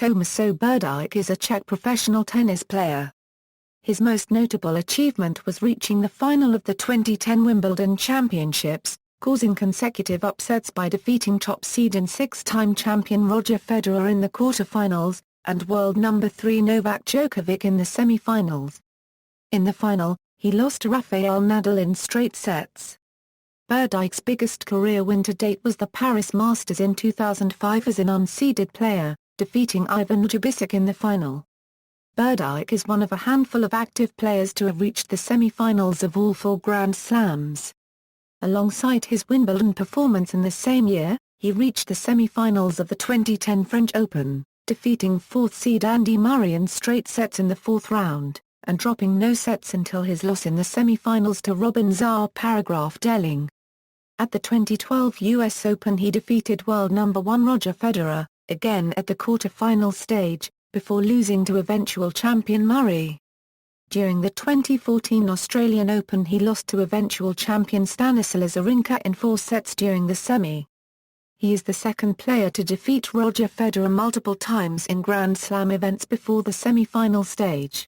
Tomáš Berdych is a Czech professional tennis player. His most notable achievement was reaching the final of the 2010 Wimbledon Championships, causing consecutive upsets by defeating top seed and six-time champion Roger Federer in the quarter-finals, and world number 3 Novak Djokovic in the semi-finals. In the final, he lost to Rafael Nadal in straight sets. Berdych's biggest career win to date was the Paris Masters in 2005 as an unseeded player, defeating Ivan Jabisic in the final. Berdych is one of a handful of active players to have reached the semi-finals of all 4 Grand Slams. Alongside his Wimbledon performance in the same year, he reached the semi-finals of the 2010 French Open, defeating 4th seed Andy Murray in straight sets in the 4th round, and dropping no sets until his loss in the semi-finals to Robin Zaar-Paragraf-Delling. At the 2012 US Open he defeated world number 1 Roger Federer, again at the quarter-final stage, before losing to eventual champion Murray. During the 2014 Australian Open he lost to eventual champion Stanislas Wawrinka in 4 sets during the semi. He is the second player to defeat Roger Federer multiple times in Grand Slam events before the semi-final stage.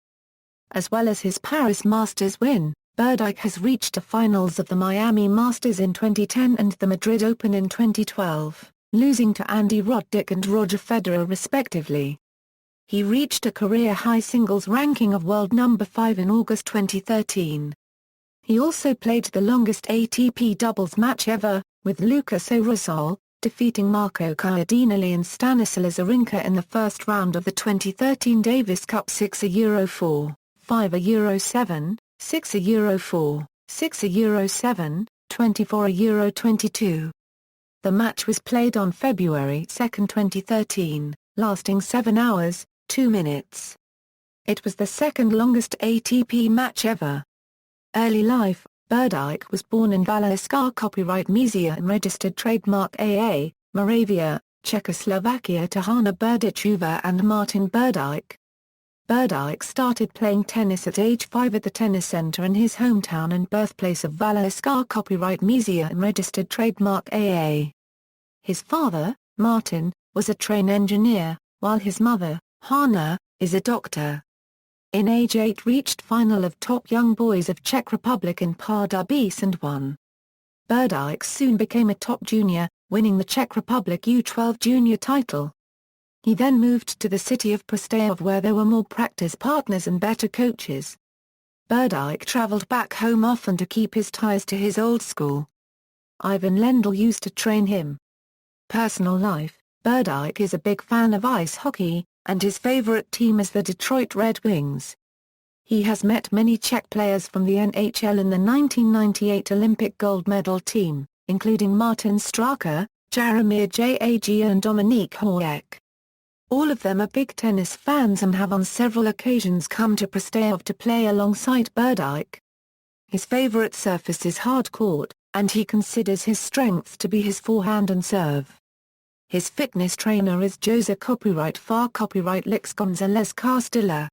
As well as his Paris Masters win, Berdych has reached the finals of the Miami Masters in 2010 and the Madrid Open in 2012, losing to Andy Roddick and Roger Federer respectively. He reached a career-high singles ranking of world number 5 in August 2013. He also played the longest ATP doubles match ever, with Lucas Ohrasol, defeating Marco Chiodinelli and Stanislas Wawrinka in the first round of the 2013 Davis Cup 6-4, 5-7, 6-4, 6-7, 24-22. The match was played on February 2, 2013, lasting 7 hours, 2 minutes. It was the second longest ATP match ever. Early life: Berdych was born in Valašská copyright Mizia and registered trademark AA, Moravia, Czechoslovakia to Hana Berdichova and Martin Berdych. Berdych started playing tennis at age 5 at the tennis center in his hometown and birthplace of Valašská copyright Mizia and registered trademark AA. His father, Martin, was a train engineer, while his mother, Hana, is a doctor. In age 8 reached final of top young boys of Czech Republic in Pardubice and won. Berdych soon became a top junior, winning the Czech Republic U12 junior title. He then moved to the city of Prostějov where there were more practice partners and better coaches. Berdych traveled back home often to keep his ties to his old school. Ivan Lendl used to train him. Personal life: Berdych is a big fan of ice hockey, and his favorite team is the Detroit Red Wings. He has met many Czech players from the NHL and the 1998 Olympic gold medal team, including Martin Straka, Jaromír Jagr and Dominik Hájek. All of them are big tennis fans and have on several occasions come to Prostějov to play alongside Berdych. His favorite surface is hard court, and he considers his strengths to be his forehand and serve. His fitness trainer is Jose Lix González Castilla.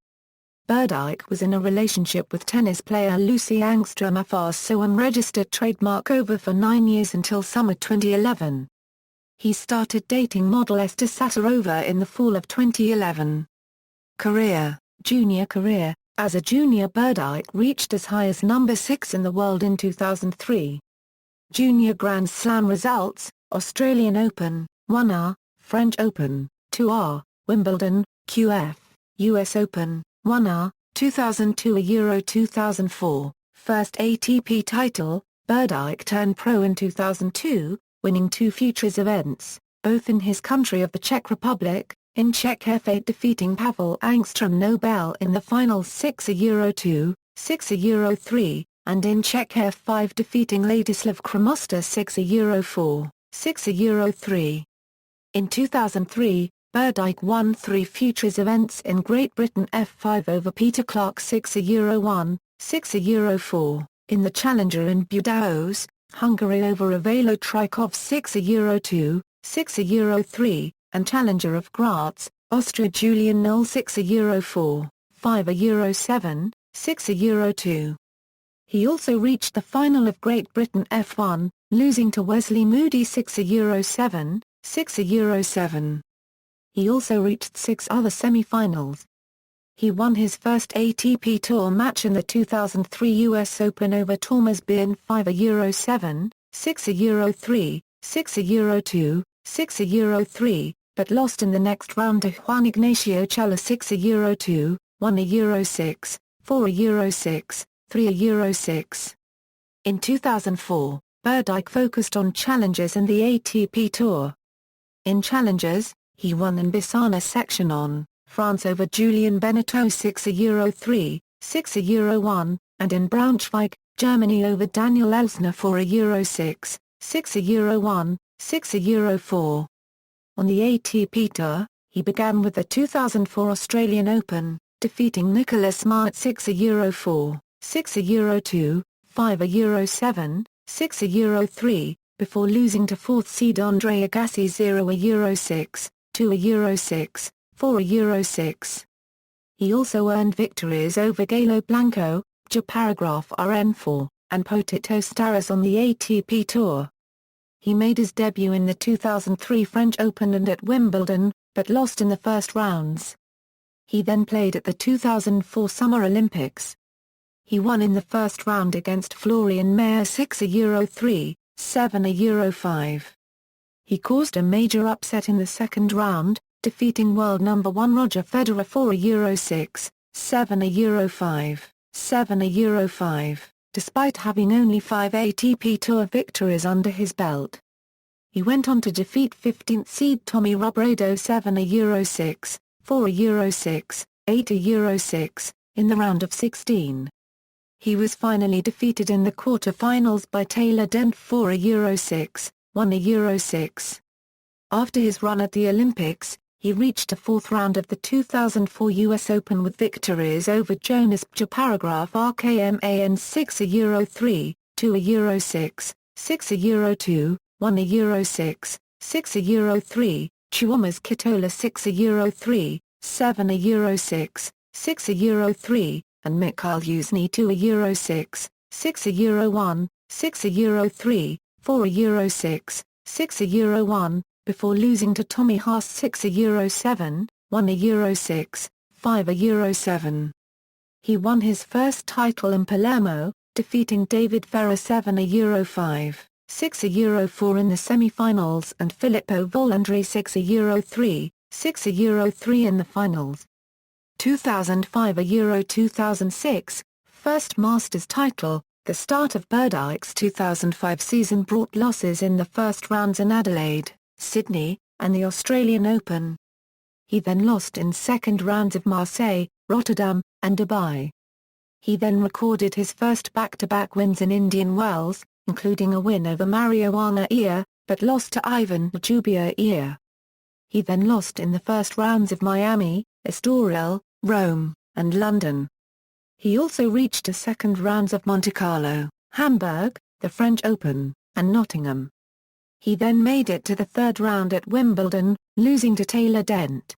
Berdych was in a relationship with tennis player Lucy Angstrom of so unregistered trademark over for 9 years until summer 2011. He started dating model Esther Satyrova in the fall of 2011. Career: Junior career: as a junior Berdych reached as high as number 6 in the world in 2003. Junior Grand Slam results: Australian Open, 1R, French Open, 2R, Wimbledon, QF, US Open, 1R, 2002 Euro 2004, first ATP title. Berdych turned pro in 2002, winning 2 Futures events, both in his country of the Czech Republic, in Czech F8 defeating Pavel Angstrom Nobel in the finals 6-2, 6-3, and in Czech F5 defeating Ladislav Krmosta 6-4, 6-3. In 2003, Berdych won 3 Futures events in Great Britain F5 over Peter Clark 6-1, 6-4, in the Challenger in Budaos, Hungary over Ivaylo Trykov 6-2, 6-3, and Challenger of Graz, Austria Julian Noll 6-4, 5-7, 6-2. He also reached the final of Great Britain F1, losing to Wesley Moody 6-7, 6-7. He also reached 6 other semi-finals. He won his first ATP Tour match in the 2003 US Open over Thomas Bjorn 5-7, 6-3, 6-2, 6-3, but lost in the next round to Juan Ignacio Chela 6-2, 1-6, 4-6, 3-6. In 2004, Berdych focused on challengers and the ATP Tour. In challengers, he won in Bissana-Section, France over Julien Benneteau 6-3, 6-1, and in Braunschweig, Germany over Daniel Elsner 4-6, 6-1, 6-4. On the ATP Tour, he began with the 2004 Australian Open, defeating Nicolas Mahut 6-4, 6-2, 5-7, 6-3, before losing to 4th seed Andre Agassi 0-6, 2-6, 4-6. He also earned victories over Galo Blanco, Japaragraph RN4, and Potito Starace on the ATP Tour. He made his debut in the 2003 French Open and at Wimbledon, but lost in the first rounds. He then played at the 2004 Summer Olympics. He won in the first round against Florian Mayer 6-3, 7-5. He caused a major upset in the second round, defeating world number 1 Roger Federer 4-6, 7-5, 7-5, despite having only 5 ATP Tour victories under his belt. He went on to defeat 15th seed Tommy Robredo 7-6, 4-6, 8-6, in the round of 16. He was finally defeated in the quarter-finals by Taylor Dent 4-6, 1-6. After his run at the Olympics, he reached a fourth round of the 2004 US Open with victories over Jonas Japaragraph RKMAN 6-3, 2-6, 6-2, 1-6, 6-3, Tuomas Kitola 6-3, 7-6, 6-3, and Mikhail Yuzny 2-6, 6-1, 6-3, 4-6, 6-1, before losing to Tommy Haas 6-7, 1-6, 5-7. He won his first title in Palermo, defeating David Ferrer 7-5, 6-4 in the semi-finals and Filippo Volandri 6-3, 6-3 in the finals. 2005 Euro 2006, first Masters title. The start of Berdyk's 2005 season brought losses in the first rounds in Adelaide, Sydney, and the Australian Open. He then lost in second rounds of Marseille, Rotterdam, and Dubai. He then recorded his first back-to-back wins in Indian Wells, including a win over Mariuana Ia, but lost to Ivan Jubia Ia. He then lost in the first rounds of Miami, Estoril, Rome, and London. He also reached the second rounds of Monte Carlo, Hamburg, the French Open, and Nottingham. He then made it to the third round at Wimbledon, losing to Taylor Dent.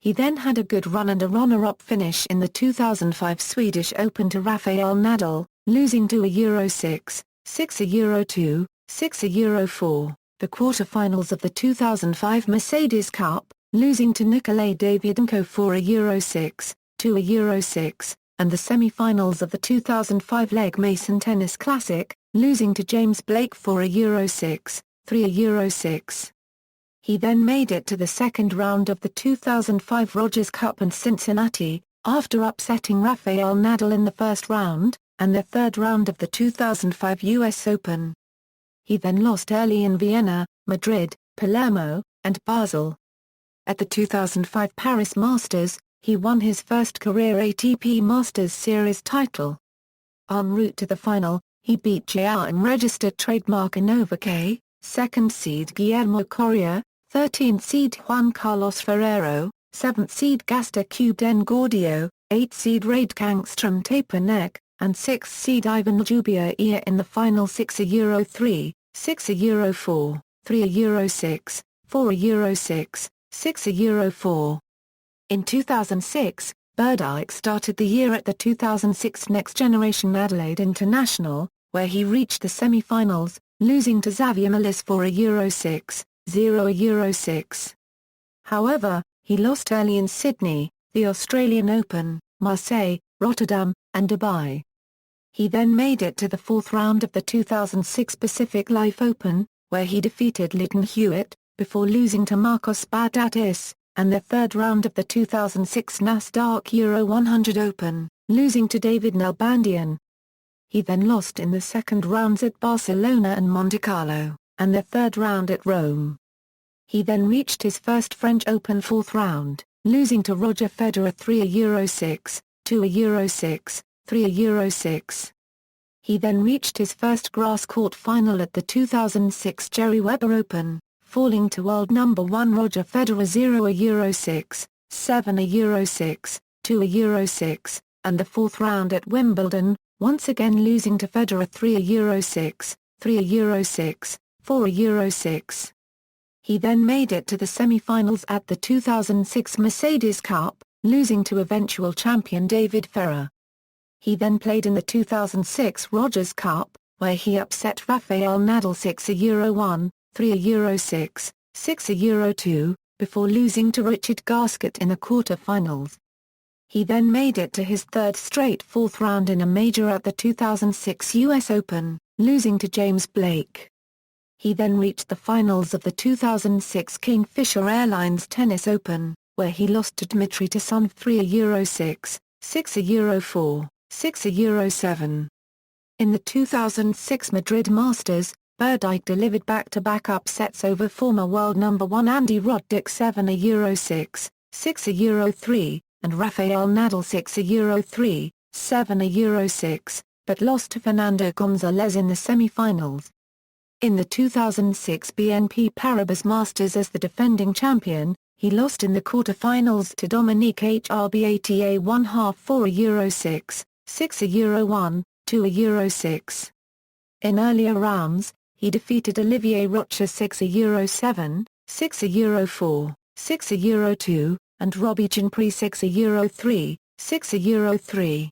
He then had a good run and a runner-up finish in the 2005 Swedish Open to Rafael Nadal, losing to €6, 6-2, 6-4, the quarter-finals of the 2005 Mercedes Cup, losing to Nikolay Davydenko 4-6, 2-6, and the semi-finals of the 2005 Legg Mason Tennis Classic, losing to James Blake 4-6, 3-6. He then made it to the second round of the 2005 Rogers Cup in Cincinnati, after upsetting Rafael Nadal in the first round, and the third round of the 2005 US Open. He then lost early in Vienna, Madrid, Palermo, and Basel. At the 2005 Paris Masters, he won his first career ATP Masters Series title. En route to the final, he beat Joao and registered trademark Inovaque, second seed Guillermo Coria, 13th seed Juan Carlos Ferrero, 7th seed Gaston Cubden Gordio, 8th seed Radkangstrom Tapernek, and 6th seed Ivan Jubia Ia in the final 6-3, 6-4, 3-6, 4-6, 6-4. In 2006, Berdyk started the year at the 2006 Next Generation Adelaide International, where he reached the semi-finals, losing to Xavier Malisse for €6, 0-6. However, he lost early in Sydney, the Australian Open, Marseille, Rotterdam, and Dubai. He then made it to the fourth round of the 2006 Pacific Life Open, where he defeated Lleyton Hewitt, before losing to Marcos Baghdatis, and the third round of the 2006 Nasdaq Euro 100 Open, losing to David Nalbandian. He then lost in the second rounds at Barcelona and Monte Carlo, and the third round at Rome. He then reached his first French Open fourth round, losing to Roger Federer 3-6, 2-6, 3-6. He then reached his first grass court final at the 2006 Jerry Weber Open, falling to world number 1 Roger Federer 0-6, 7-6, 2-6, and the fourth round at Wimbledon, once again losing to Federer 3-6, 3-6, 4-6. He then made it to the semi-finals at the 2006 Mercedes Cup, losing to eventual champion David Ferrer. He then played in the 2006 Rogers Cup, where he upset Rafael Nadal 6-1, 3-6, 6-2, before losing to Richard Gasquet in the quarter-finals. He then made it to his third straight fourth round in a major at the 2006 US Open, losing to James Blake. He then reached the finals of the 2006 Kingfisher Airlines Tennis Open, where he lost to Dmitry Tassonev 3-6, 6-4, 6-7. In the 2006 Madrid Masters, Berdych delivered back-to-back upsets over former world number 1 Andy Roddick 7-6, 6-3, and Rafael Nadal 6-3, 7-6, but lost to Fernando Gonzalez in the semi-finals. In the 2006 BNP Paribas Masters as the defending champion, he lost in the quarter-finals to Dominique Hrbata 1/2 4-6, 6-1, 2-6. In earlier rounds, he defeated Olivier Rocher 6-7, 6-4, 6-2, and Robbie Ginpré 6-3, 6-3.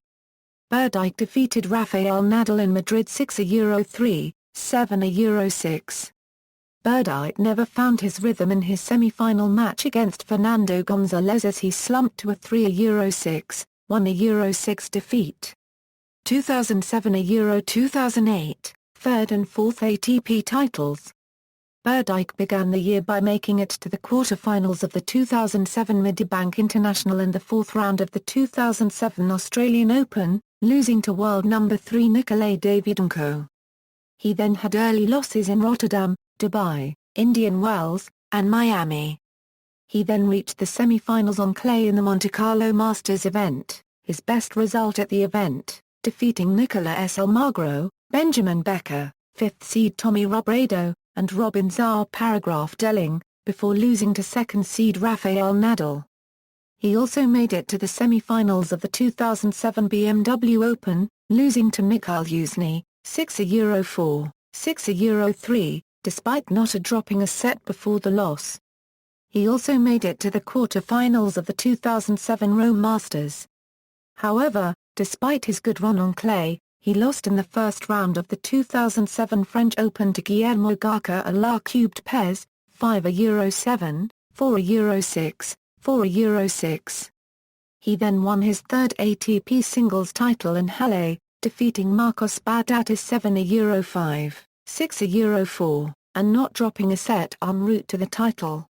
Berdych defeated Rafael Nadal in Madrid 6-3, 7-6. Berdych never found his rhythm in his semi-final match against Fernando Gonzalez as he slumped to a 3-6, 1-6 defeat. 2007 Euro 2008, third and fourth ATP titles. Berdych began the year by making it to the quarter-finals of the 2007 Medibank International and the fourth round of the 2007 Australian Open, losing to world number 3 Nikolay Davydenko. He then had early losses in Rotterdam, Dubai, Indian Wells, and Miami. He then reached the semi-finals on clay in the Monte Carlo Masters event, his best result at the event, defeating Nicolas Almagro, Benjamin Becker, 5th seed Tommy Robredo, and Robin Czar Paragraph Delling, before losing to second seed Rafael Nadal. He also made it to the semi-finals of the 2007 BMW Open, losing to Mikhail Yuzny, 6-4, 6-3, despite not dropping a set before the loss. He also made it to the quarter-finals of the 2007 Rome Masters. However, despite his good run on clay, he lost in the first round of the 2007 French Open to Guillermo Garca à la Cubed Pez, 5-7, 4-6, 4-6. He then won his third ATP singles title in Halle, defeating Marcos Baghdatis 7-5, 6-4, and not dropping a set en route to the title.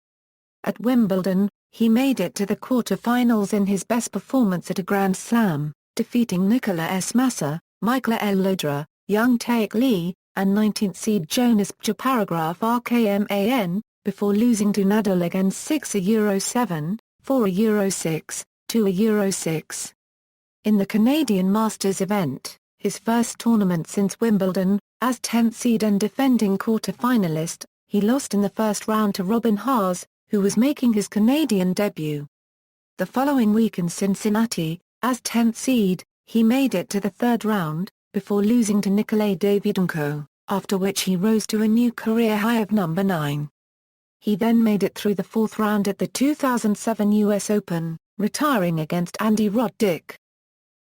At Wimbledon, he made it to the quarter-finals in his best performance at a Grand Slam, defeating Nicolas Massa, Michael Elodra, Young Taek Lee, and 19th seed Jonas Bja Paragraph Rkman, before losing to Nadal again 6-7, 4-6, 2-6. In the Canadian Masters event, his first tournament since Wimbledon, as 10th seed and defending quarter-finalist, he lost in the first round to Robin Haas, who was making his Canadian debut. The following week in Cincinnati, as 10th seed, he made it to the third round, before losing to Nikolay Davydenko, after which he rose to a new career high of number 9. He then made it through the fourth round at the 2007 US Open, retiring against Andy Roddick.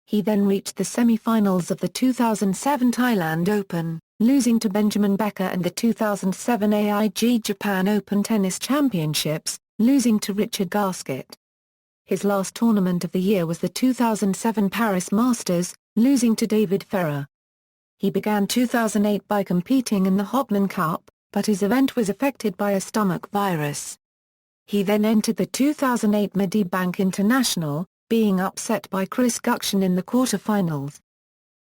He then reached the semi-finals of the 2007 Thailand Open, losing to Benjamin Becker and the 2007 AIG Japan Open Tennis Championships, losing to Richard Gasquet. His last tournament of the year was the 2007 Paris Masters, losing to David Ferrer. He began 2008 by competing in the Hopman Cup, but his event was affected by a stomach virus. He then entered the 2008 Medibank International, being upset by Chris Guction in the quarter-finals.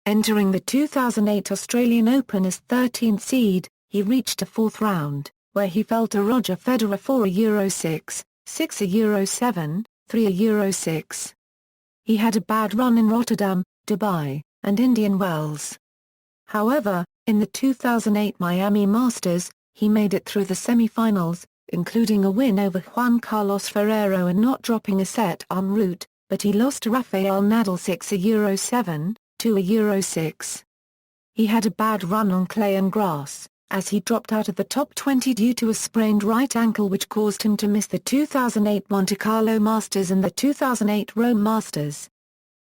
Entering the 2008 Australian Open as 13th seed, he reached a fourth round, where he fell to Roger Federer 4-6, 6-7, 3-6. He had a bad run in Rotterdam, Dubai, and Indian Wells. However, in the 2008 Miami Masters, he made it through the semi-finals, including a win over Juan Carlos Ferrero and not dropping a set en route, but he lost to Rafael Nadal 6-7, 2-6. He had a bad run on clay and grass, as he dropped out of the top 20 due to a sprained right ankle which caused him to miss the 2008 Monte Carlo Masters and the 2008 Rome Masters.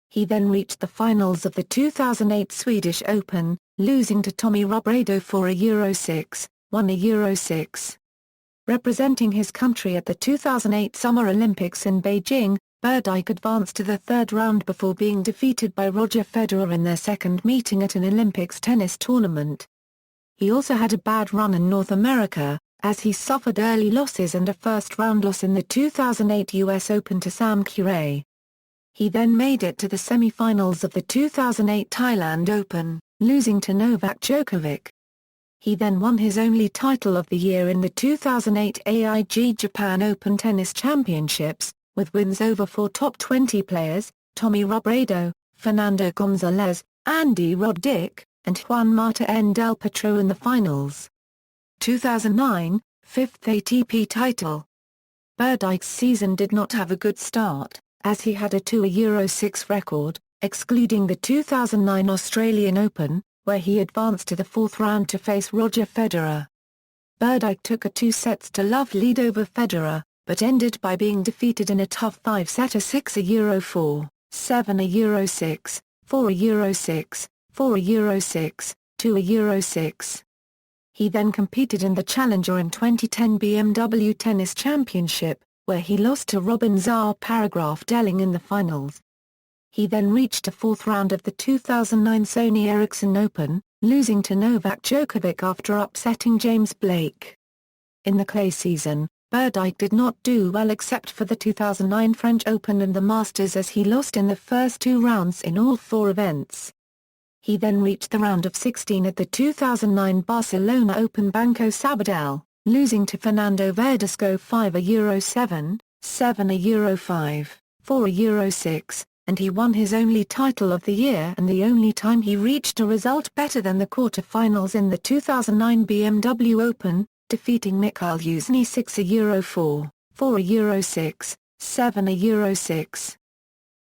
He then reached the finals of the 2008 Swedish Open, losing to Tommy Robredo 4-6, 1-6. Representing his country at the 2008 Summer Olympics in Beijing, Berdych advanced to the third round before being defeated by Roger Federer in their second meeting at an Olympics tennis tournament. He also had a bad run in North America, as he suffered early losses and a first-round loss in the 2008 US Open to Sam Querrey. He then made it to the semi-finals of the 2008 Thailand Open, losing to Novak Djokovic. He then won his only title of the year in the 2008 AIG Japan Open Tennis Championships, with wins over 4 top 20 players, Tommy Robredo, Fernando Gonzalez, Andy Roddick, and Juan Martín del Potro in the finals. 2009, 5th ATP title. Berdyk's season did not have a good start, as he had a 2-6 record, excluding the 2009 Australian Open, where he advanced to the fourth round to face Roger Federer. Berdych took a 2-sets-to-love lead over Federer, but ended by being defeated in a tough 5-setter 6-4, 7-6, 4-6, 4-6, 2-6. He then competed in the Challenger in 2010 BMW Tennis Championship, where he lost to Robin Zaar-Paragraph-Delling in the finals. He then reached a fourth round of the 2009 Sony Ericsson Open, losing to Novak Djokovic after upsetting James Blake. In the clay season, Berdych did not do well except for the 2009 French Open and the Masters as he lost in the first 2 rounds in all 4 events. He then reached the round of 16 at the 2009 Barcelona Open Banco Sabadell, losing to Fernando Verdasco 5-7, 7-5, 4-6, and he won his only title of the year and the only time he reached a result better than the quarter-finals in the 2009 BMW Open, defeating Mikhail Yuzny 6-4, 4-6, 7-6.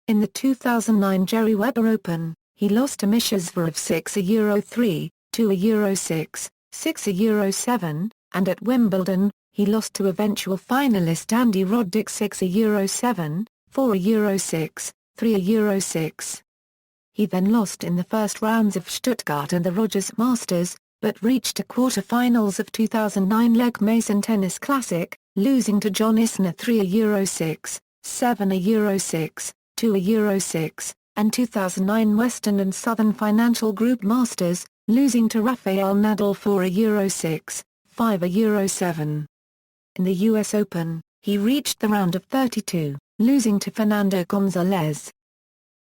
In the 2009 Jerry Weber Open, he lost to Mischa Zverev 6-3, 2-6, 6-7, and at Wimbledon, he lost to eventual finalist Andy Roddick 6-7, 4-6, 3-6. He then lost in the first rounds of Stuttgart and the Rogers Masters, but reached the quarter-finals of 2009 Legg Mason Tennis Classic, losing to John Isner 3-6, 7-6, 2-6, and 2009 Western and Southern Financial Group Masters, losing to Rafael Nadal 4-6, 5-7. In the US Open, he reached the round of 32, losing to Fernando Gonzalez.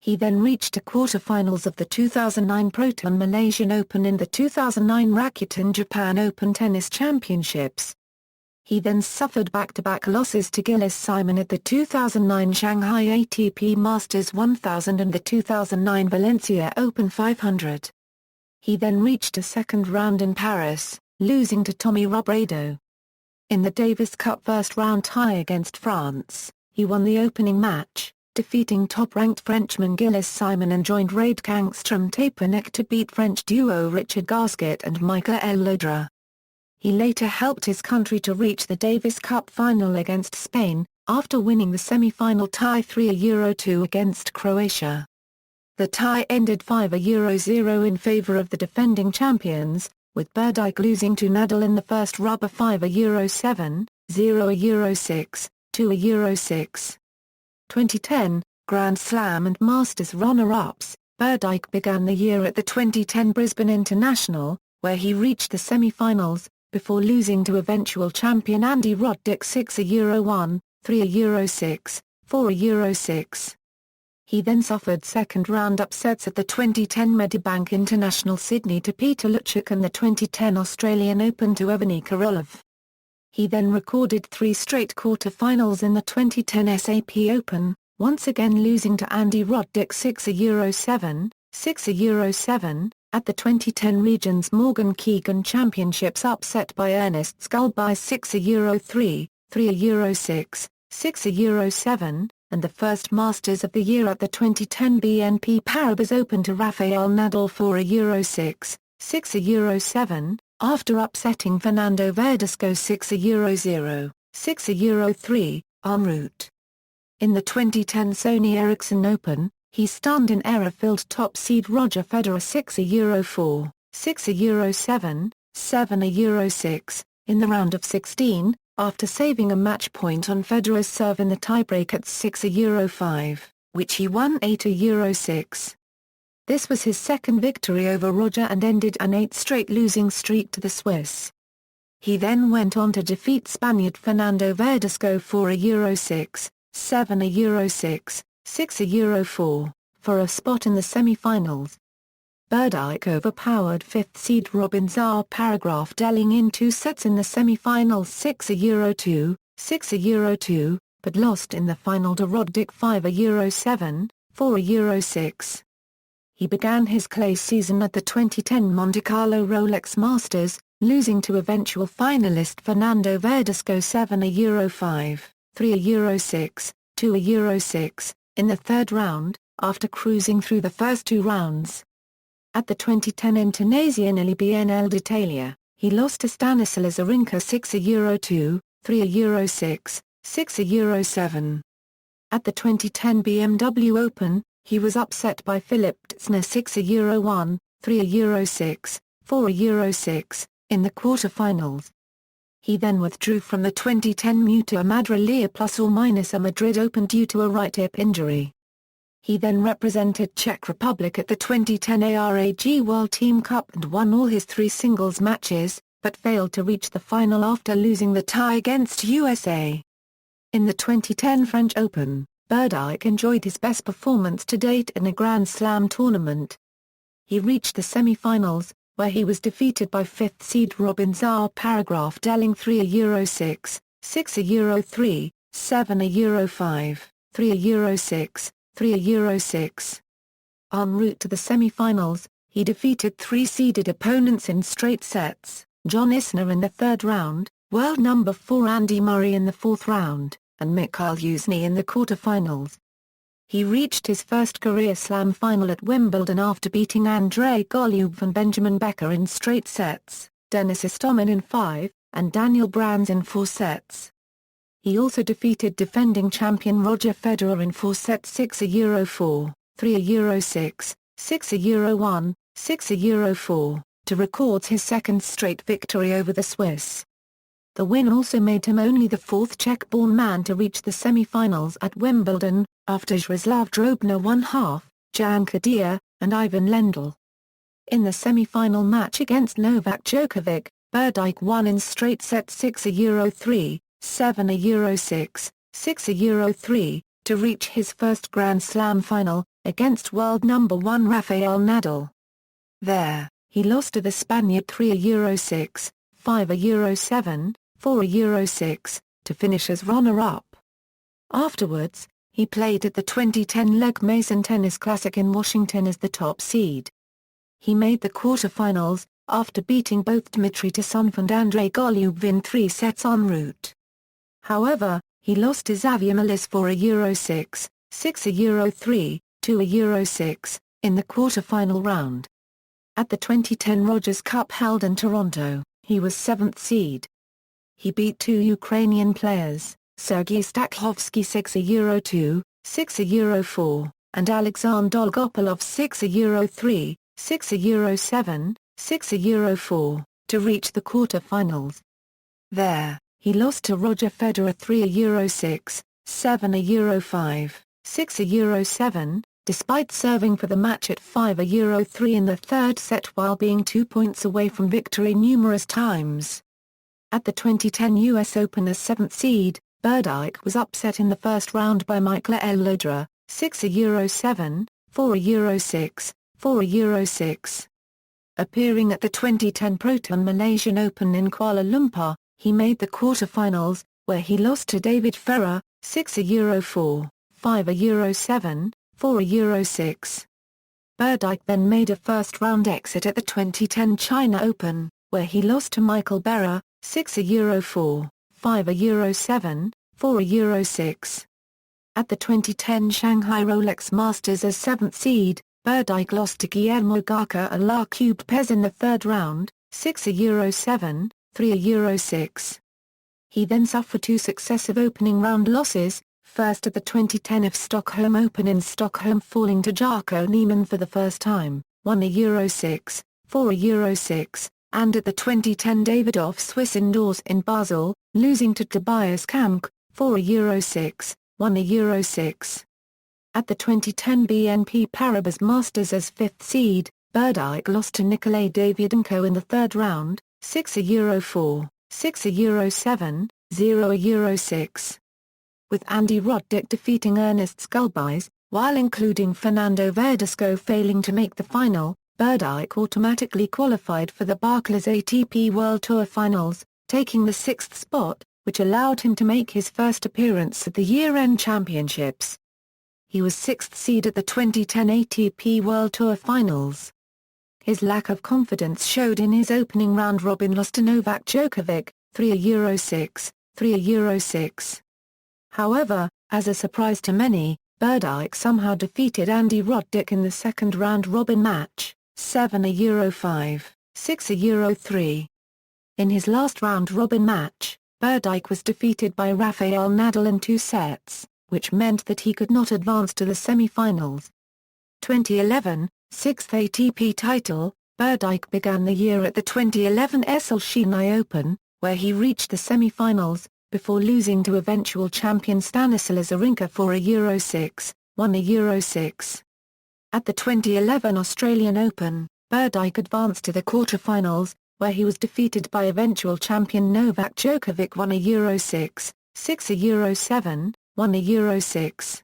He then reached the quarter-finals of the 2009 Proton Malaysian Open and the 2009 Rakuten Japan Open Tennis Championships. He then suffered back-to-back losses to Gilles Simon at the 2009 Shanghai ATP Masters 1000 and the 2009 Valencia Open 500. He then reached a second round in Paris, losing to Tommy Robredo. In the Davis Cup first-round tie against France, he won the opening match, defeating top-ranked Frenchman Gilles Simon and joined Raid Kangstrom-Tapenek to beat French duo Richard Gasquet and Michael Laudrup. He later helped his country to reach the Davis Cup final against Spain, after winning the semi-final tie 3-2 against Croatia. The tie ended 5-0 in favor of the defending champions, with Berdych losing to Nadal in the first rubber 5-7, 0-6, to a Euro 6. 2010, Grand Slam and Masters runner-ups. Berdych began the year at the 2010 Brisbane International, where he reached the semi-finals, before losing to eventual champion Andy Roddick 6 a Euro 1, 3 a Euro 6, 4 a Euro 6. He then suffered second-round upsets at the 2010 Medibank International Sydney to Peter Luchuk and the 2010 Australian Open to Evgeny Korolov. He then recorded 3 straight quarter-finals in the 2010 SAP Open, once again losing to Andy Roddick 6 a Euro 7, 6 a Euro 7, at the 2010 Regions Morgan Keegan Championships upset by Ernest Skulby 6 a Euro 3, 3 a Euro 6, 6 a Euro 7, and the first Masters of the year at the 2010 BNP Paribas Open to Rafael Nadal 4 a Euro 6, 6 a Euro 7, after upsetting Fernando Verdasco 6 a Euro 0, 6 a Euro 3, en route. In the 2010 Sony Ericsson Open, he stunned in error-filled top seed Roger Federer 6 a Euro 4, 6 a Euro 7, 7 a Euro 6, in the round of 16, after saving a match point on Federer's serve in the tiebreak at 6 a Euro 5, which he won 8 a Euro 6. This was his second victory over Roger and ended an 8-straight losing streak to the Swiss. He then went on to defeat Spaniard Fernando Verdasco 4 a Euro 6, 7 a Euro 6, 6 a Euro 4, for a spot in the semi-finals. Berdych overpowered 5th seed Robin Zaar-Paragraph-Delling in 2 sets in the semi-finals 6 a Euro 2, 6 a Euro 2, but lost in the final to Roddick 5 a Euro 7, 4 a Euro 6. He began his clay season at the 2010 Monte Carlo Rolex Masters, losing to eventual finalist Fernando Verdasco 7 a Euro 5, 3 a Euro 6, 2 a Euro 6, in the third round, after cruising through the first 2 rounds. At the 2010 Internazionale BNL d'Italia, he lost to Stanislas Wawrinka 6 a Euro 2, 3 a Euro 6, 6 a Euro 7. At the 2010 BMW Open, he was upset by Philipp Dezsner 6 a Euro 1, 3 a Euro 6, 4 a Euro 6, in the quarter-finals. He then withdrew from the 2010 Mutua Madre Leia ± Madrid Open due to a right hip injury. He then represented Czech Republic at the 2010 ARAG World Team Cup and won all his 3 singles matches, but failed to reach the final after losing the tie against USA. In the 2010 French Open, Berdych enjoyed his best performance to date in a Grand Slam tournament. He reached the semi-finals, where he was defeated by 5th seed Robin Zaar-Paragraph-Delling 3 a Euro 6, 6 a Euro 3, 7 a Euro 5, 3 a Euro 6, 3 a Euro 6. En route to the semi-finals, he defeated 3-seeded opponents in straight sets, John Isner in the third round, world number 4 Andy Murray in the fourth round, and Mikhail Yuzny in the quarter-finals. He reached his first career Slam final at Wimbledon after beating Andrei Golubev and Benjamin Becker in straight sets, Denis Istomin in 5, and Daniel Brands in 4 sets. He also defeated defending champion Roger Federer in 4 sets 6 a Euro 4, 3 a Euro 6, 6 a Euro 1, 6 a Euro 4, to record his second straight victory over the Swiss. The win also made him only the 4th Czech-born man to reach the semi-finals at Wimbledon, after Jaroslav Drobna won half, Jan Kadia, and Ivan Lendl. In the semi-final match against Novak Djokovic, Berdych won in straight sets 6 a Euro 3, 7 a Euro 6, 6 a Euro 3, to reach his first Grand Slam final, against world number 1 Rafael Nadal. There, he lost to the Spaniard 3 a Euro 6, 5 a Euro 7, 4 a Euro 6, to finish as runner-up. Afterwards, he played at the 2010 Legg Mason Tennis Classic in Washington as the top seed. He made the quarter-finals, after beating both Dmitry Tassonoff and Andrei Golubev in 3 sets en route. However, he lost to Xavier Malisse 4 a Euro 6, 6 a Euro 3, 2 a Euro 6, in the quarter-final round. At the 2010 Rogers Cup held in Toronto, he was 7th seed. He beat 2 Ukrainian players, Sergei Stakhovsky 6 a Euro 2, 6 a Euro 4, and Alexander Dolgopolov 6 a Euro 3, 6 a Euro 7, 6 a Euro 4, to reach the quarter-finals. There, he lost to Roger Federer 3-6, 7-5, 6-7, despite serving for the match at 5-3 in the third set while being 2 points away from victory numerous times. At the 2010 US Open as 7th seed, Berdych was upset in the first round by Michael Elodra, 6-7, 4-6, 4-6. Appearing at the 2010 Proton Malaysian Open in Kuala Lumpur, he made the quarter-finals, where he lost to David Ferrer, 6-4, 5-7, 4-6. Berdych then made a first-round exit at the 2010 China Open, where he lost to Michael Berra, 6-4, 5-7, 4-6. At the 2010 Shanghai Rolex Masters as 7th seed, Berdych lost to Guillermo Garca and La Cubed Pez in the third round, 6-7, 3-6. He then suffered 2 successive opening round losses, first at the 2010 of Stockholm Open in Stockholm falling to Jarko Niemann for the first time, 1-6, 4-6, and at the 2010 Davidoff Swiss Indoors in Basel, losing to Tobias Kamke, 4-6, 1-6. At the 2010 BNP Paribas Masters as 5th seed, Berdych lost to Nikolay Davydenko in the third round, 6-4, 6-7, 0-6. With Andy Roddick defeating Ernest Skulbys, while including Fernando Verdasco failing to make the final, Berdych automatically qualified for the Barclays ATP World Tour Finals, taking the 6th spot, which allowed him to make his first appearance at the year-end championships. He was 6th seed at the 2010 ATP World Tour Finals. His lack of confidence showed in his opening round robin loss to Novak Djokovic, 3-6, 3-6. However, as a surprise to many, Berdych somehow defeated Andy Roddick in the second round robin match, 7-5, 6-3. In his last round robin match, Berdych was defeated by Rafael Nadal in 2 sets, which meant that he could not advance to the semi-finals. 2011, 6th ATP title, Berdych began the year at the 2011 Essel Chennai Open, where he reached the semi-finals, before losing to eventual champion Stanislas Wawrinka 4-6, 1-6. At the 2011 Australian Open, Berdych advanced to the quarter-finals, where he was defeated by eventual champion Novak Djokovic 1-6, 6-7, 1-6.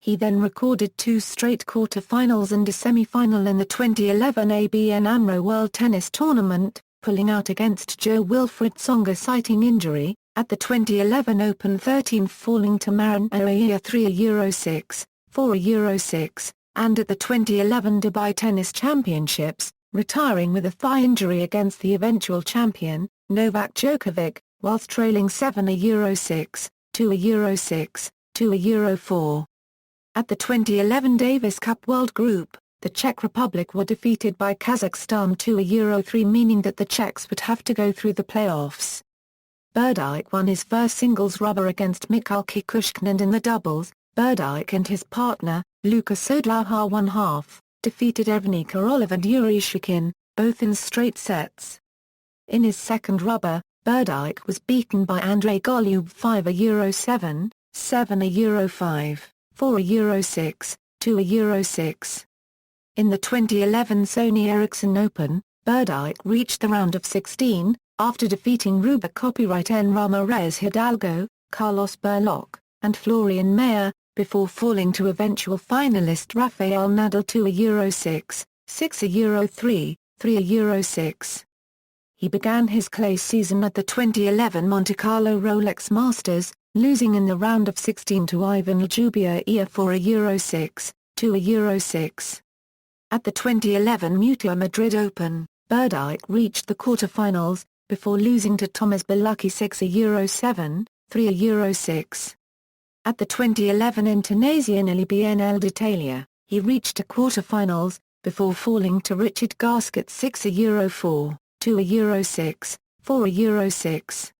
He then recorded 2 straight quarter-finals and a semi-final in the 2011 ABN AMRO World Tennis Tournament, pulling out against Jo-Wilfried Tsonga citing injury, at the 2011 Open 13 falling to Marin Oeia 3-6, 4-6, and at the 2011 Dubai Tennis Championships, retiring with a thigh injury against the eventual champion, Novak Djokovic, whilst trailing 7-6, 2-6, 2-4. At the 2011 Davis Cup World Group, the Czech Republic were defeated by Kazakhstan 2-3, meaning that the Czechs would have to go through the playoffs. Berdych won his first singles rubber against Mikhail Kukushkin, and in the doubles, Berdych and his partner, Luka Sodlauha 1/2, defeated Evgeny Korolov and Yuri Shchukin, both in straight sets. In his second rubber, Berdych was beaten by Andrei Golub 5-7, 7-5, 4-6, 2-6. In the 2011 Sony Ericsson Open, Berdych reached the round of 16, after defeating Ruber copyright N. Ramirez Hidalgo, Carlos Berlocq, and Florian Mayer, before falling to eventual finalist Rafael Nadal 2-6, 6-3, 3-6. He began his clay season at the 2011 Monte Carlo Rolex Masters, losing in the round of 16 to Ivan Ljubier 4-6, 2-6. At the 2011 Mutua Madrid Open, Berdych reached the quarter-finals, before losing to Tomasz Bilecki 6-7, 3-6. At the 2011 Internazionale BNL d'Italia, he reached the quarter-finals, before falling to Richard Gasquet 6-4, 2-6, 4-6.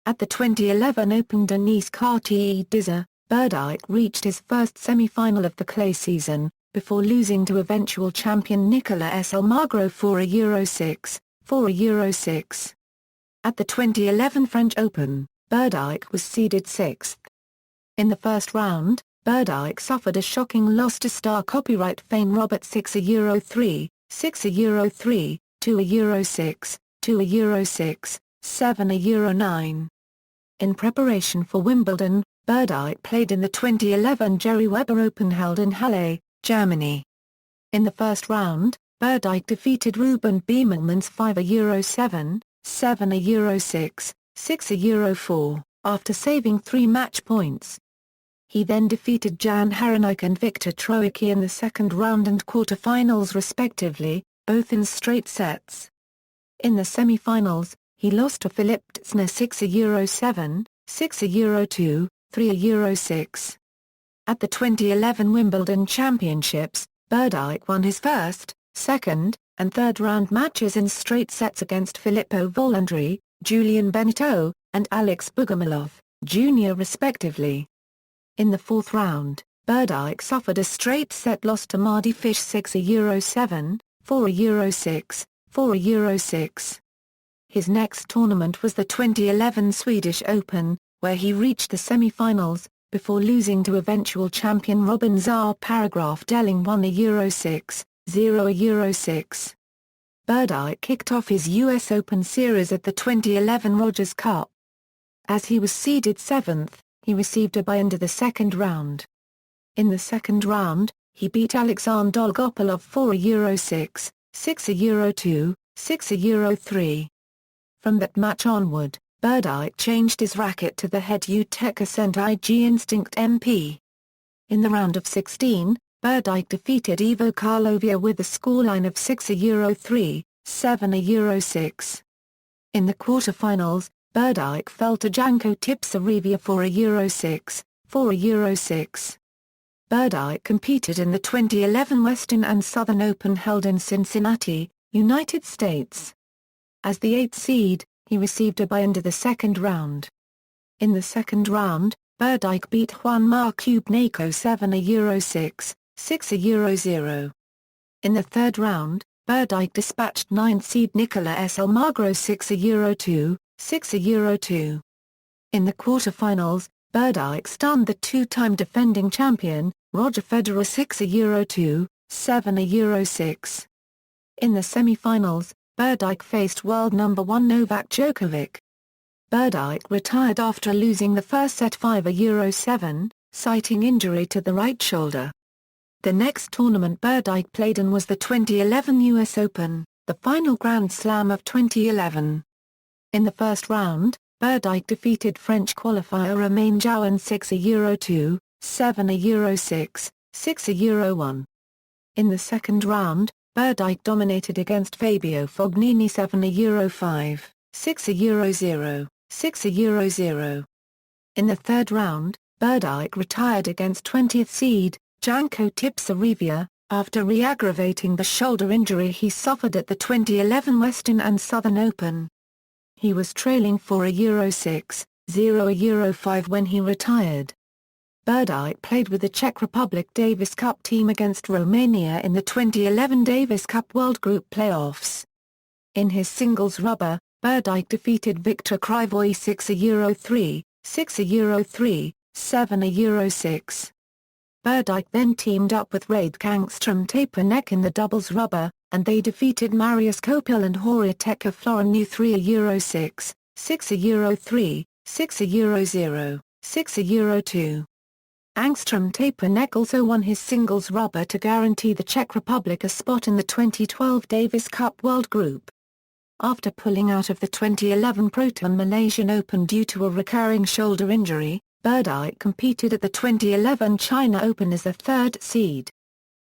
At the 2011 Open Denise Cartier-Dizer, Berdych reached his first semi-final of the clay season, before losing to eventual champion Nicola S. Almagro 4-6, 4-6. At the 2011 French Open, Berdych was seeded 6th. In the first round, Berdych suffered a shocking loss to star copyright Fane Robert 6-3, 6-3, 2-6, 2-6, 7-9. In preparation for Wimbledon, Berdych played in the 2011 Jerry Weber Open held in Halle, Germany. In the first round, Berdych defeated Ruben Beemelmans 5-7, 7-6, 6-4, after saving 3 match points. He then defeated Jan Hrenek and Viktor Troicki in the second round and quarter-finals respectively, both in straight sets. In the semi-finals, he lost to Philipp Tzner 6-7, 6-2, 3-6. At the 2011 Wimbledon Championships, Berdych won his first, second, and third round matches in straight sets against Filippo Volandri, Julian Benneteau, and Alex Bogomolov, Jr. respectively. In the fourth round, Berdych suffered a straight set loss to Mardy Fish 6-7, 4-6, 4-6. His next tournament was the 2011 Swedish Open, where he reached the semi-finals, before losing to eventual champion Robin Zaar-Delling 1-6, 0-6. Berdych kicked off his U.S. Open series at the 2011 Rogers Cup. As he was seeded 7th, he received a bye into the second round. In the second round, he beat Alexander Dolgopolov 4-6, 6-2, 6-3. From that match onward, Berdych changed his racket to the head Uteka Cent IG Instinct MP. In the round of 16, Berdych defeated Ivo Karlovia with a scoreline of 6-3, 7-6. In the quarter-finals, Berdych fell to Janko Tipsarevic 4-6, 4-6. Berdych competed in the 2011 Western and Southern Open held in Cincinnati, United States. As the 8th seed, he received a bye into the second round. In the second round, Berdych beat Juan Marc Ubnako 7-6, 6-0. In the third round, Berdych dispatched 9th seed Nicola S. Almagro 6-2, 6-2. In the quarter-finals, Berdych stunned the two-time defending champion, Roger Federer 6-2, 7-6. In the semi-finals, Berdych faced world number 1 Novak Djokovic. Berdych retired after losing the first set 5-7, citing injury to the right shoulder. The next tournament Berdych played in was the 2011 US Open, the final Grand Slam of 2011. In the first round, Berdych defeated French qualifier Romain Jouin 6-2, 7-6, 6-1. In the second round, Berdych dominated against Fabio Fognini 7-5, 6-0, 6-0. In the third round, Berdych retired against 20th seed, Janko Tipsarevic, after re-aggravating the shoulder injury he suffered at the 2011 Western and Southern Open. He was trailing 4-6, 0-5 when he retired. Berdych played with the Czech Republic Davis Cup team against Romania in the 2011 Davis Cup World Group playoffs. In his singles rubber, Berdych defeated Viktor Krivoy 6-3, 6-3, 7-6. Berdych then teamed up with Radek Angstrom Tapanek in the doubles rubber, and they defeated Marius Copil and Horia Teka Floreniu 3-6, 6-3, 6-0, 6-2. Angstrom Tapanek also won his singles rubber to guarantee the Czech Republic a spot in the 2012 Davis Cup World Group. After pulling out of the 2011 Proton Malaysian Open due to a recurring shoulder injury, Berdych competed at the 2011 China Open as a third seed.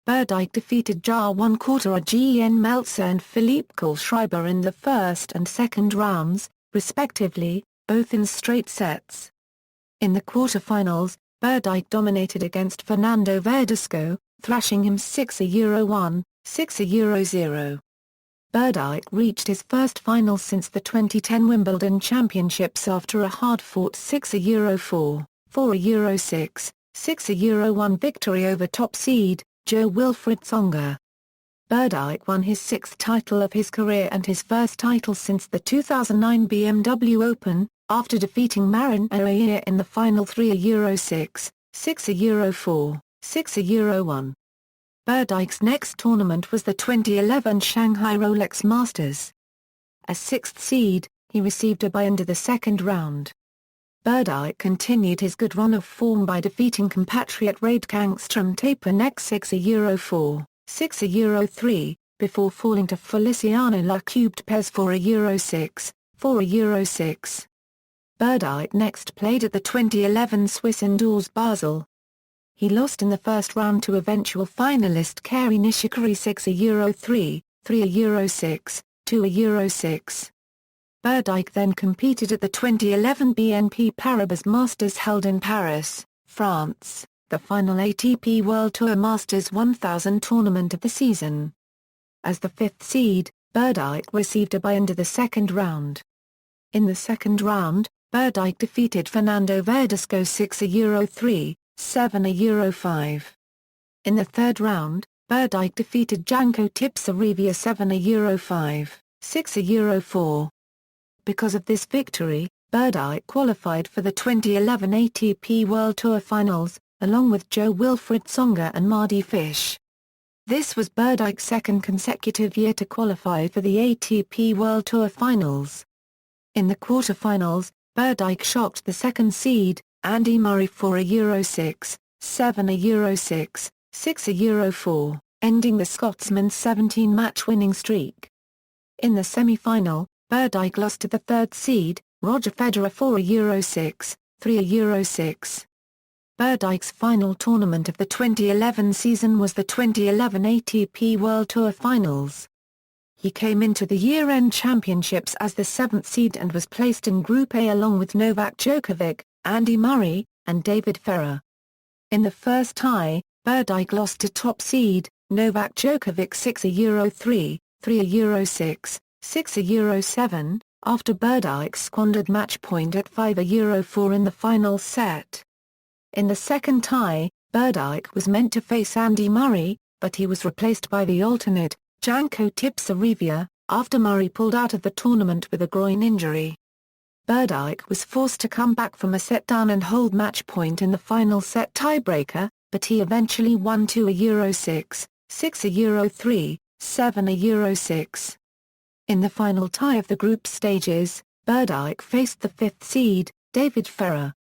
Berdych defeated Jar-1 Quartera Gen Meltzer and Philippe Kohlschreiber in the first and second rounds, respectively, both in straight sets. In the quarter-finals, Berdych dominated against Fernando Verdasco, thrashing him 6-1, 6-0. Berdych reached his first final since the 2010 Wimbledon Championships after a hard-fought 6-4, 4-6, 6-1 victory over top seed, Jo-Wilfried Tsonga. Berdych won his sixth title of his career and his first title since the 2009 BMW Open, after defeaing Marin Oier in the final 3-6, 6-4, 6-1. Berdyk's next tournament was the 2011 Shanghai Rolex Masters. As sixth seed, he received a bye into the second round. Berdych continued his good run of form by defeating compatriot Radek Angstrom Taper 6-4, 6-3, before falling to Feliciano Lacubde-Pez 4-6, 4-6. Berdych next played at the 2011 Swiss Indoors Basel. He lost in the first round to eventual finalist Kei Nishikori 6-3, 3-6, 2-6. Berdych then competed at the 2011 BNP Paribas Masters held in Paris, France, the final ATP World Tour Masters 1000 tournament of the season. As the fifth seed, Berdych received a bye into the second round. In the second round, Berdych defeated Fernando Verdasco 6-3, 7-5. In the third round, Berdych defeated Janko Tipsarevic 7-5, 6-4. Because of this victory, Berdych qualified for the 2011 ATP World Tour Finals, along with Jo-Wilfried Tsonga and Mardy Fish. This was Berdyk's second consecutive year to qualify for the ATP World Tour Finals. In the quarter-finals, Berdych shocked the second seed, Andy Murray 4-6, 7-6, 6-4, ending the Scotsman's 17-match winning streak. In the semi-final, Berdych lost to the third seed, Roger Federer 4-6, 3-6. Berdyk's final tournament of the 2011 season was the 2011 ATP World Tour Finals. He came into the year-end championships as the seventh seed and was placed in Group A along with Novak Djokovic, Andy Murray, and David Ferrer. In the first tie, Berdych lost to top seed, Novak Djokovic 6-3, 3-6, 6-7, after Berdych squandered match point at 5-4 in the final set. In the second tie, Berdych was meant to face Andy Murray, but he was replaced by the alternate, Janko Tipsarevic, after Murray pulled out of the tournament with a groin injury. Berdych was forced to come back from a set down and hold match point in the final set tiebreaker, but he eventually won 2-6, 6-3, 7-6. In the final tie of the group stages, Berdych faced the fifth seed, David Ferrer.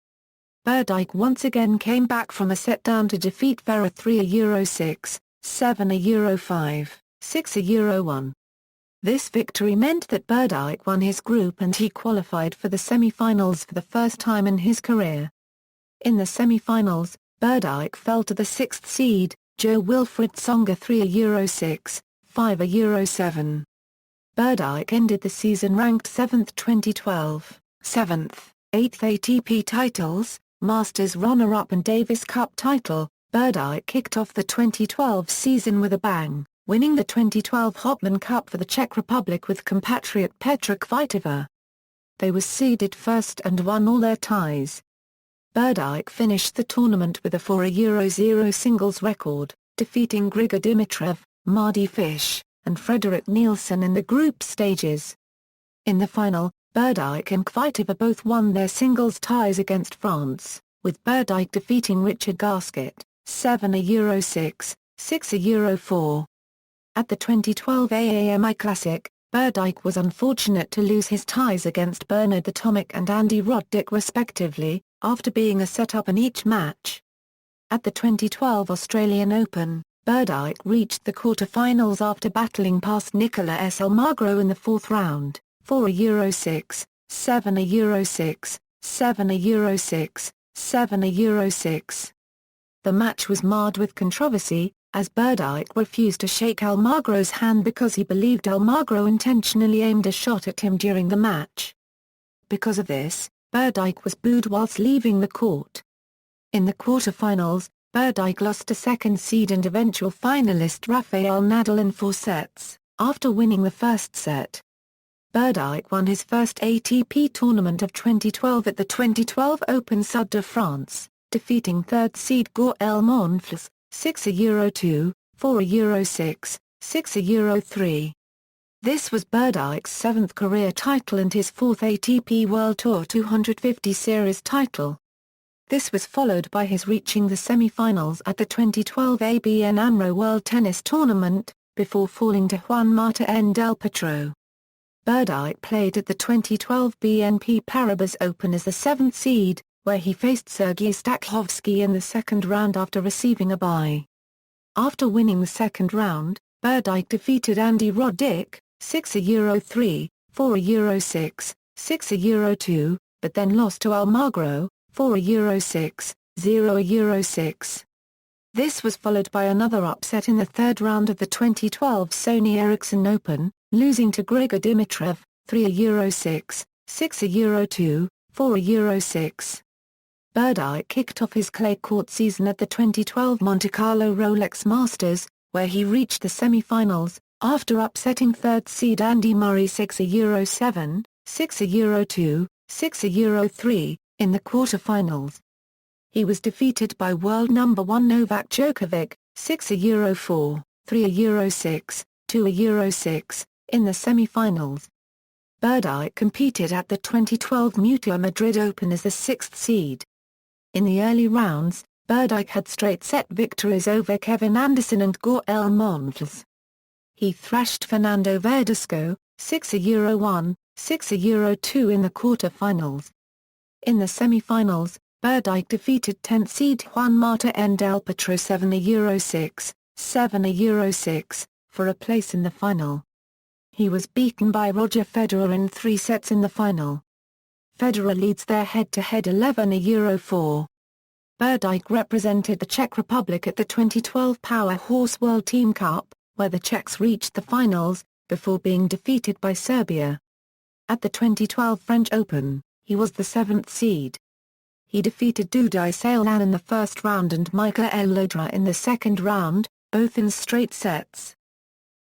Berdych once again came back from a set down to defeat Ferrer 3-6, 7-5, 6-1. This victory meant that Berdych won his group and he qualified for the semi-finals for the first time in his career. In the semi-finals, Berdych fell to the sixth seed, Jo-Wilfried Tsonga 3-6, 5-7. Berdych ended the season ranked 7th 2012, 7th, 8th ATP titles, Masters runner-up and Davis Cup title. Berdych kicked off the 2012 season with a bang, winning the 2012 Hopman Cup for the Czech Republic with compatriot Petra Kvitova. They were seeded first and won all their ties. Berdych finished the tournament with a 4-0 singles record, defeating Grigor Dimitrov, Mardy Fish, and Frederik Nielsen in the group stages. In the final, Berdych and Kvitova both won their singles ties against France, with Berdych defeating Richard Gasquet, 7-6, 6-4. At the 2012 AAMI Classic, Berdych was unfortunate to lose his ties against Bernard Tomic and Andy Roddick respectively, after being a set-up in each match. At the 2012 Australian Open, Berdych reached the quarter-finals after battling past Nicola S. Almagro in the fourth round, 4-6, 7-6, 7-6, 7-6. The match was marred with controversy, as Berdych refused to shake Almagro's hand because he believed Almagro intentionally aimed a shot at him during the match. Because of this, Berdych was booed whilst leaving the court. In the quarter-finals, Berdych lost to second seed and eventual finalist Rafael Nadal in 4 sets, after winning the first set. Berdych won his first ATP tournament of 2012 at the 2012 Open Stade de France, defeating third seed Gaël Monfils, 6-2, 4-6, 6-3. This was Berdyk's seventh career title and his fourth ATP World Tour 250 Series title. This was followed by his reaching the semi-finals at the 2012 ABN AMRO World Tennis Tournament, before falling to Juan Martín del Potro. Berdyk played at the 2012 BNP Paribas Open as the seventh seed, where he faced Sergei Stakhovsky in the second round after receiving a bye. After winning the second round, Berdyk defeated Andy Roddick, 6-3, 4-6, 6-2, but then lost to Almagro, 4-6, 0-6. This was followed by another upset in the third round of the 2012 Sony Ericsson Open, losing to Grigor Dimitrov, 3-6, 6-2, 4-6. Berdyk kicked off his clay court season at the 2012 Monte Carlo Rolex Masters, where he reached the semi-finals, after upsetting third seed Andy Murray 6-7, 6-2, 6-3, in the quarter-finals. He was defeated by world number 1 Novak Djokovic, 6-4, 3-6, 2-6, in the semi-finals. Berdyk competed at the 2012 Mutua Madrid Open as the sixth seed. In the early rounds, Berdyk had straight-set victories over Kevin Anderson and Gaël Monfils. He thrashed Fernando Verdasco, 6-1, 6-2 in the quarter-finals. In the semi-finals, Berdyk defeated 10th seed Juan Martín del Potro 7-6, 7-6, for a place in the final. He was beaten by Roger Federer in 3 sets in the final. Federer leads their head-to-head 11-4. Berdyk represented the Czech Republic at the 2012 Power Horse World Team Cup, where the Czechs reached the finals, before being defeated by Serbia. At the 2012 French Open, he was the seventh seed. He defeated Dudai Sailan in the first round and Michael Lodra in the second round, both in straight sets.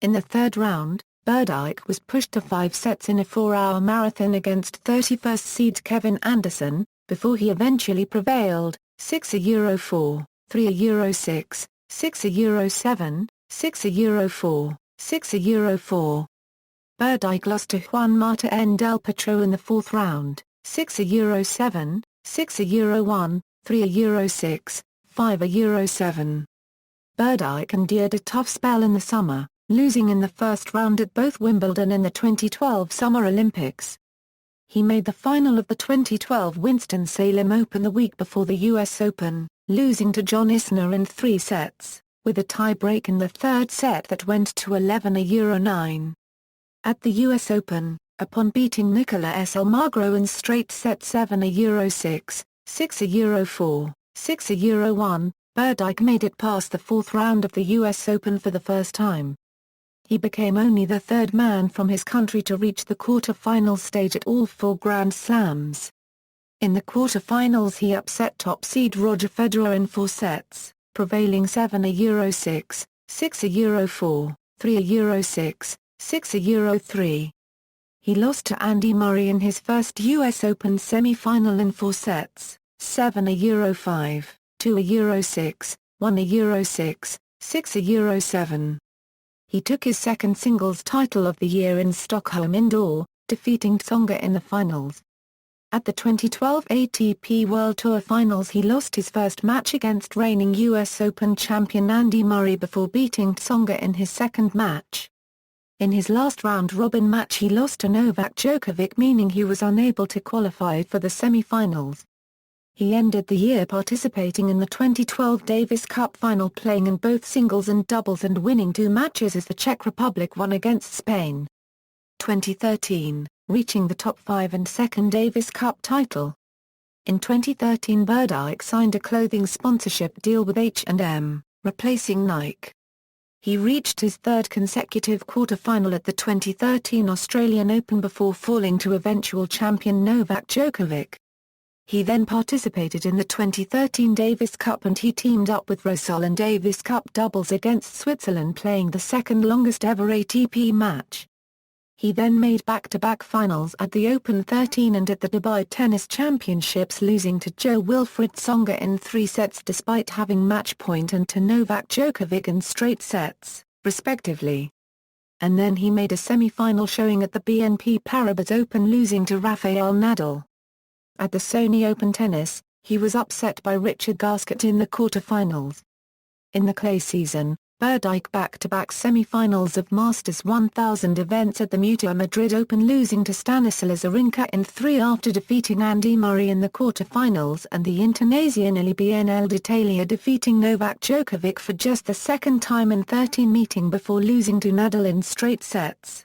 In the third round, Berdyk was pushed to 5 sets in a 4-hour marathon against 31st seed Kevin Anderson, before he eventually prevailed, 6-4, 3-6, 6-7, 6-4, 6-4. Berdyk lost to Juan Martín del Potro in the fourth round, 6-7, 6-1, 3-6, 5-7. Berdyk endured a tough spell in the summer, losing in the first round at both Wimbledon and the 2012 Summer Olympics. He made the final of the 2012 Winston-Salem Open the week before the US Open, losing to John Isner in 3 sets, with a tie-break in the third set that went to 11-9. At the US Open, upon beating Nicolas Almagro in straight set 7-6, 6-4, 6-1, Berdyk made it past the fourth round of the US Open for the first time. He became only the third man from his country to reach the quarter-final stage at all 4 Grand Slams. In the quarter-finals he upset top seed Roger Federer in 4 sets, prevailing 7-6, 6-4, 3-6, 6-3. He lost to Andy Murray in his first US Open semi-final in 4 sets, 7-5, 2-6, 1-6, 6-7. He took his second singles title of the year in Stockholm Indoor, defeating Tsonga in the finals. At the 2012 ATP World Tour Finals he lost his first match against reigning US Open champion Andy Murray before beating Tsonga in his second match. In his last round-robin match he lost to Novak Djokovic, meaning he was unable to qualify for the semi-finals. He ended the year participating in the 2012 Davis Cup final, playing in both singles and doubles and winning 2 matches as the Czech Republic won against Spain. 2013, reaching the top 5 and second Davis Cup title. In 2013 Berdyk signed a clothing sponsorship deal with H&M, replacing Nike. He reached his third consecutive quarter-final at the 2013 Australian Open before falling to eventual champion Novak Djokovic. He then participated in the 2013 Davis Cup and he teamed up with Rosol in Davis Cup doubles against Switzerland, playing the second longest ever ATP match. He then made back-to-back finals at the Open 13 and at the Dubai Tennis Championships, losing to Jo-Wilfried Tsonga in 3 sets despite having match point and to Novak Djokovic in straight sets. respectively. And then he made a semi-final showing at the BNP Paribas Open, losing to Rafael Nadal. At the Sony Open Tennis, he was upset by Richard Gasquet in the quarter-finals. In the clay season, Berdych back-to-back semi-finals of Masters 1000 events at the Mutua Madrid Open, losing to Stanislas Wawrinka in 3 after defeating Andy Murray in the quarter-finals, and the Internazionale BNL d'Italia defeating Novak Djokovic for just the second time in 13 meeting before losing to Nadal in straight sets.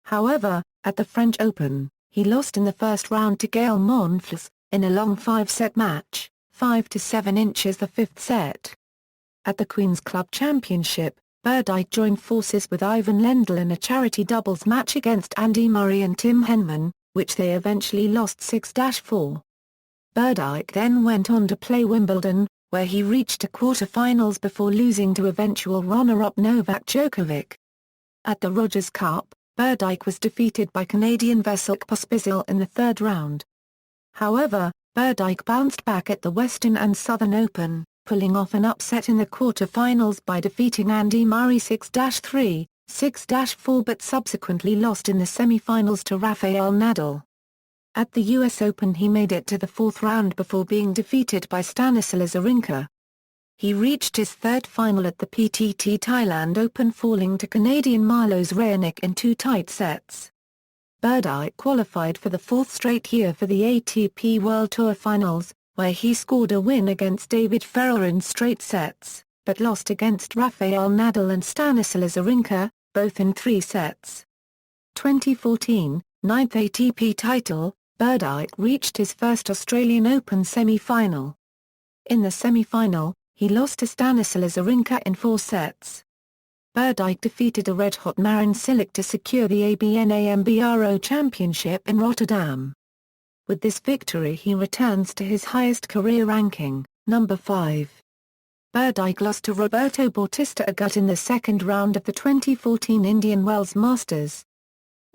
However, at the French Open, he lost in the first round to Gael Monfils, in a long 5-set match, 5-7 inches the fifth set. At the Queen's Club Championship, Berdych joined forces with Ivan Lendl in a charity doubles match against Andy Murray and Tim Henman, which they eventually lost 6-4. Berdych then went on to play Wimbledon, where he reached the quarter-finals before losing to eventual runner-up Novak Djokovic. At the Rogers Cup, Berdych was defeated by Canadian Veselke Pospisil in the third round. However, Berdych bounced back at the Western and Southern Open, pulling off an upset in the quarter-finals by defeating Andy Murray 6-3, 6-4, but subsequently lost in the semi-finals to Rafael Nadal. At the US Open he made it to the fourth round before being defeated by Stanislas Wawrinka. He reached his third final at the PTT Thailand Open, falling to Canadian Milos Raonic in 2 tight sets. Berdych qualified for the fourth straight year for the ATP World Tour Finals, where he scored a win against David Ferrer in straight sets, but lost against Rafael Nadal and Stanislas Wawrinka, both in 3 sets. 2014, 9th ATP title, Berdych reached his first Australian Open semi-final. In the semi-final, he lost to Stanislas Wawrinka in 4 sets. Berdych defeated a red-hot Marin Cilic to secure the ABN AMBRO Championship in Rotterdam. With this victory he returns to his highest career ranking, number 5. Berdych lost to Roberto Bautista Agut in the second round of the 2014 Indian Wells Masters.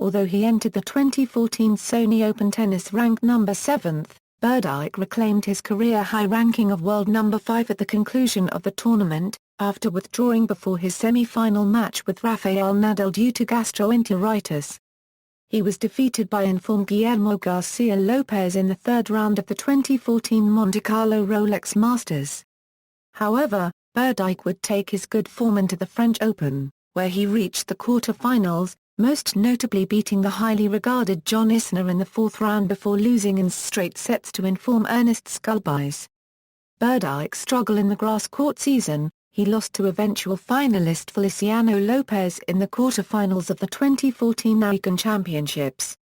Although he entered the 2014 Sony Open Tennis ranked number 7th, Berdych reclaimed his career high ranking of world number 5 at the conclusion of the tournament, after withdrawing before his semi-final match with Rafael Nadal due to gastroenteritis. He was defeated by informed Guillermo Garcia Lopez in the third round of the 2014 Monte Carlo Rolex Masters. However, Berdych would take his good form into the French Open, where he reached the quarter-finals, most notably beating the highly regarded John Isner in the fourth round before losing in straight sets to informed Ernest Sculbys. Berdyk's struggle in the grass court season, he lost to eventual finalist Feliciano Lopez in the quarter-finals of the 2014 American Championships.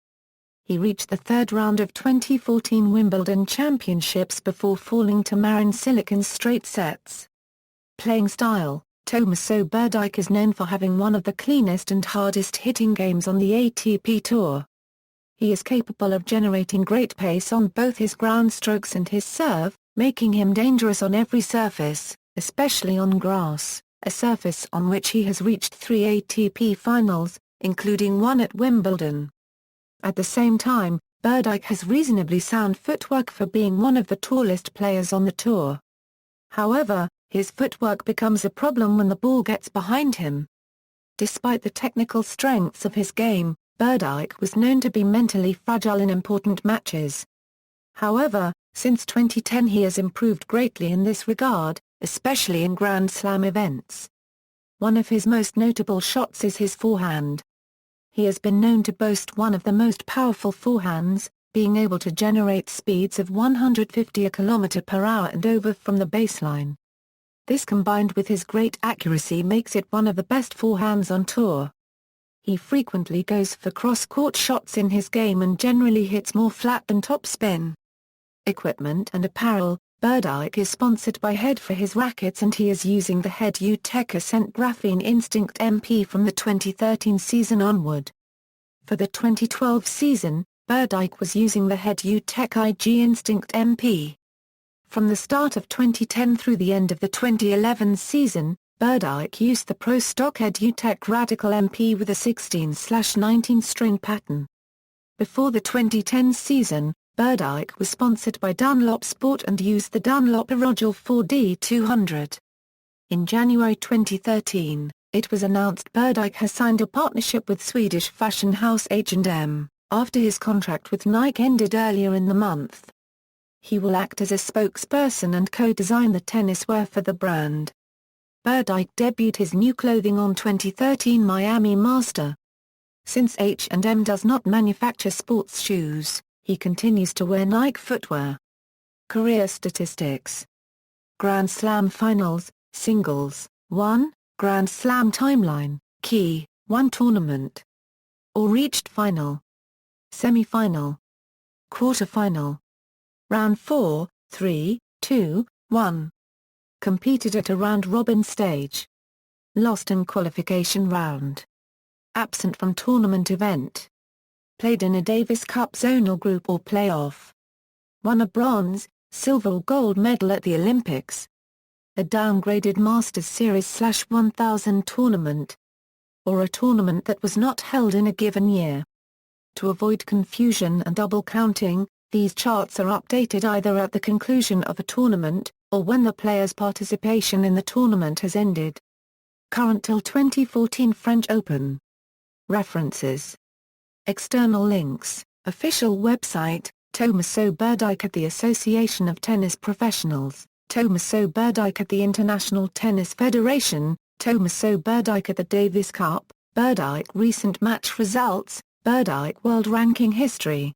He reached the third round of 2014 Wimbledon Championships before falling to Marin Cilic in straight sets. Playing style: Tomaso Berdych is known for having one of the cleanest and hardest hitting games on the ATP Tour. He is capable of generating great pace on both his ground strokes and his serve, making him dangerous on every surface, especially on grass, a surface on which he has reached 3 ATP finals, including one at Wimbledon. At the same time, Berdych has reasonably sound footwork for being one of the tallest players on the tour. However, his footwork becomes a problem when the ball gets behind him. Despite the technical strengths of his game, Berdych was known to be mentally fragile in important matches. However, since 2010 he has improved greatly in this regard, especially in Grand Slam events. One of his most notable shots is his forehand. He has been known to boast one of the most powerful forehands, being able to generate speeds of 150 km/h and over from the baseline. This combined with his great accuracy makes it one of the best forehands on tour. He frequently goes for cross-court shots in his game and generally hits more flat than topspin. Equipment and apparel: Berdych is sponsored by Head for his rackets and he is using the Head Utech Ascent Graphene Instinct MP from the 2013 season onward. For the 2012 season, Berdych was using the Head Utech IG Instinct MP. From the start of 2010 through the end of the 2011 season, Berdych used the Pro Stock Head Utech Radical MP with a 16/19 string pattern. Before the 2010 season, Berdych was sponsored by Dunlop Sport and used the Dunlop Aerogel 4D200. In January 2013, It was announced Berdych has signed a partnership with Swedish fashion house H&M, after his contract with Nike ended earlier in the month. He will act as a spokesperson and co-design the tennis wear for the brand. Berdych debuted his new clothing on 2013 Miami Master. Since H&M does not manufacture sports shoes, he continues to wear Nike footwear. Career statistics. Grand Slam Finals, Singles, 1, Grand Slam Timeline, Key, 1 Tournament. Or reached Final. Semi-Final. Quarter-Final. Round 4, 3, 2, 1. Competed at a round-robin stage. Lost in qualification round. Absent from tournament event. Played in a Davis Cup zonal group or playoff. Won a bronze, silver or gold medal at the Olympics. A downgraded Masters Series/1000 tournament. Or a tournament that was not held in a given year. To avoid confusion and double counting, these charts are updated either at the conclusion of a tournament, or when the player's participation in the tournament has ended. Current till 2014 French Open. References. External links, official website, Tomaso Berdych at the Association of Tennis Professionals, Tomaso Berdych at the International Tennis Federation, Tomaso Berdych at the Davis Cup, Berdych recent match results, Berdych World Ranking History.